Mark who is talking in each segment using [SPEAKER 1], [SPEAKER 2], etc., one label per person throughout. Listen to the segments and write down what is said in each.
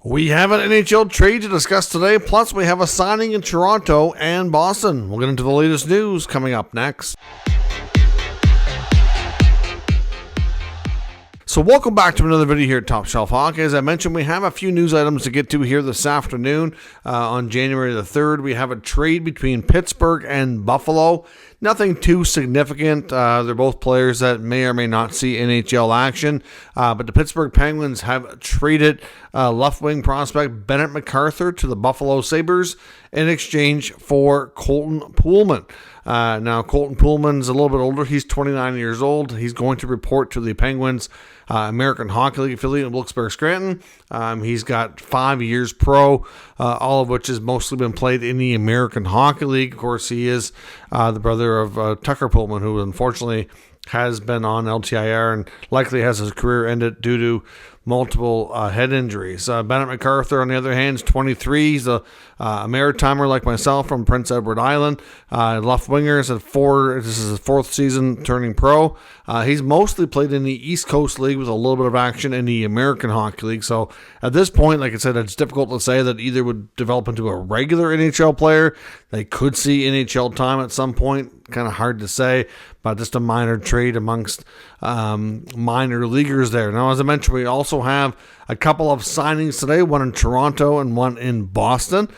[SPEAKER 1] We have an NHL trade to discuss today, plus we have a signing in Toronto and Boston. We'll get into the latest news coming up next. So welcome back to another video here at Top Shelf Hockey. As I mentioned, we have a few news items to get to here this afternoon. On January the 3rd, we have a trade between Pittsburgh and Buffalo. Nothing too significant. They're both players that may or may not see NHL action. But the Pittsburgh Penguins have traded left wing prospect Bennett MacArthur to the Buffalo Sabres in exchange for Colton Poolman. Now, Colton Poolman's a little bit older. He's 29 years old. He's going to report to the Penguins American Hockey League affiliate in Wilkes-Barre-Scranton. He's got 5 years pro, all of which has mostly been played in the American Hockey League. Of course, he is the brother of Tucker Poolman, who unfortunately has been on LTIR and likely has his career ended due to multiple head injuries. Bennett MacArthur, on the other hand, is 23. He's a Maritimer like myself from Prince Edward Island. Left winger is this is his fourth season turning pro. He's mostly played in the East Coast League with a little bit of action in the American Hockey League. So at this point, like I said, it's difficult to say that either would develop into a regular NHL player. They could see NHL time at some point. Kind of hard to say, but just a minor trade amongst minor leaguers there. Now, as I mentioned, we also have a couple of signings today, one in Toronto and one in Boston.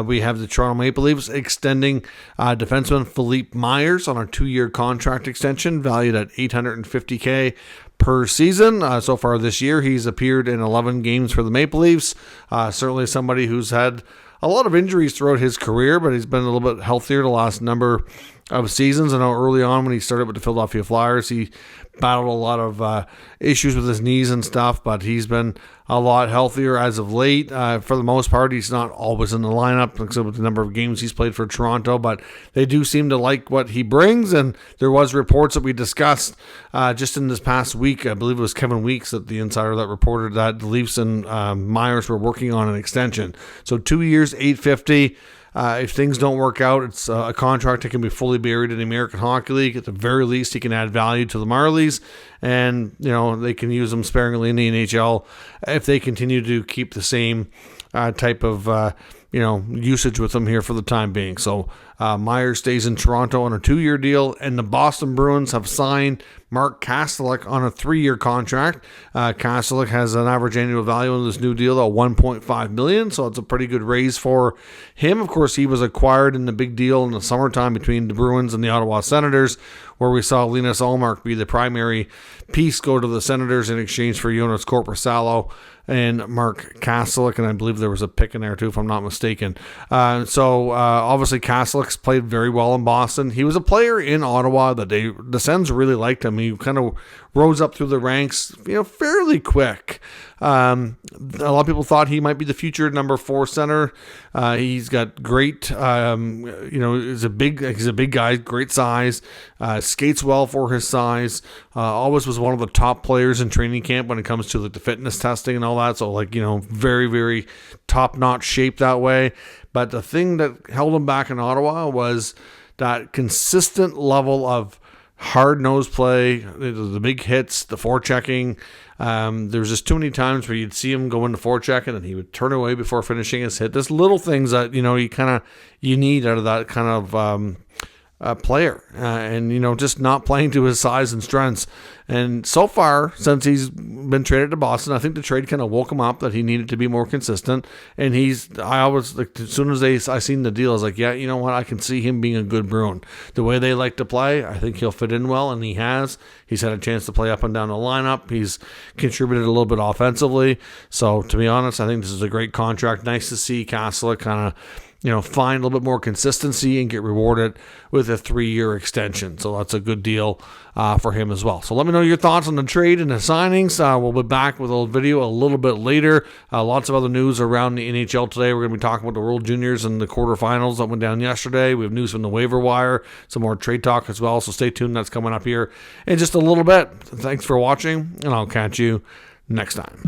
[SPEAKER 1] We have the Toronto Maple Leafs extending defenseman Philippe Myers on a 2-year contract extension valued at $850K per season. So far this year, he's appeared in 11 games for the Maple Leafs. Certainly somebody who's had a lot of injuries throughout his career, but he's been a little bit healthier the last number of seasons. I know early on when he started with the Philadelphia Flyers, he battled a lot of issues with his knees and stuff, but he's been a lot healthier as of late. For the most part, he's not always in the lineup, except with the number of games he's played for Toronto, but they do seem to like what he brings, and there was reports that we discussed just in this past week. I believe it was Kevin Weeks, at the Insider, that reported that the Leafs and Myers were working on an extension. So 2 years, $850. If things don't work out, it's a contract that can be fully buried in the American Hockey League. At the very least, he can add value to the Marlies, and they can use him sparingly in the NHL if they continue to keep the same type of usage with him here for the time being. So Myers stays in Toronto on a 2-year deal, and the Boston Bruins have signed Mark Kastelic on a 3-year contract. Kastelic has an average annual value in this new deal of $1.5 million, so it's a pretty good raise for him. Of course, he was acquired in the big deal in the summertime between the Bruins and the Ottawa Senators, where we saw Linus Ullmark be the primary piece go to the Senators in exchange for Jonas Korpisalo and Mark Kastelic, and I believe there was a pick in there too, if I'm not mistaken. So obviously Kastelic's played very well in Boston. He was a player in Ottawa that the Sens really liked him. He kind of rose up through the ranks, fairly quick. A lot of people thought he might be the future number 4 center. He's got great, he's a big guy, great size, skates well for his size. Always was one of the top players in training camp when it comes to the fitness testing and all that. So very, very top-notch shape that way. But the thing that held him back in Ottawa was that consistent level of hard-nosed play, the big hits, the forechecking. There was just too many times where you'd see him go into forecheck and then he would turn away before finishing his hit. There's little things that, you need out of that kind of player, and just not playing to his size and strengths. And so far, since he's been traded to Boston, I think the trade kind of woke him up that he needed to be more consistent. And I always, as soon as I seen the deal, I was like, yeah, you know what, I can see him being a good Bruin. The way they like to play, I think he'll fit in well, and he has. He's had a chance to play up and down the lineup. He's contributed a little bit offensively. So to be honest, I think this is a great contract. Nice to see Kastelic kind of find a little bit more consistency and get rewarded with a 3-year extension. So that's a good deal for him as well. So let me know your thoughts on the trade and the signings. We'll be back with a video a little bit later. Lots of other news around the NHL today. We're going to be talking about the World Juniors and the quarterfinals that went down yesterday. We have news from the waiver wire, some more trade talk as well. So stay tuned. That's coming up here in just a little bit. Thanks for watching, and I'll catch you next time.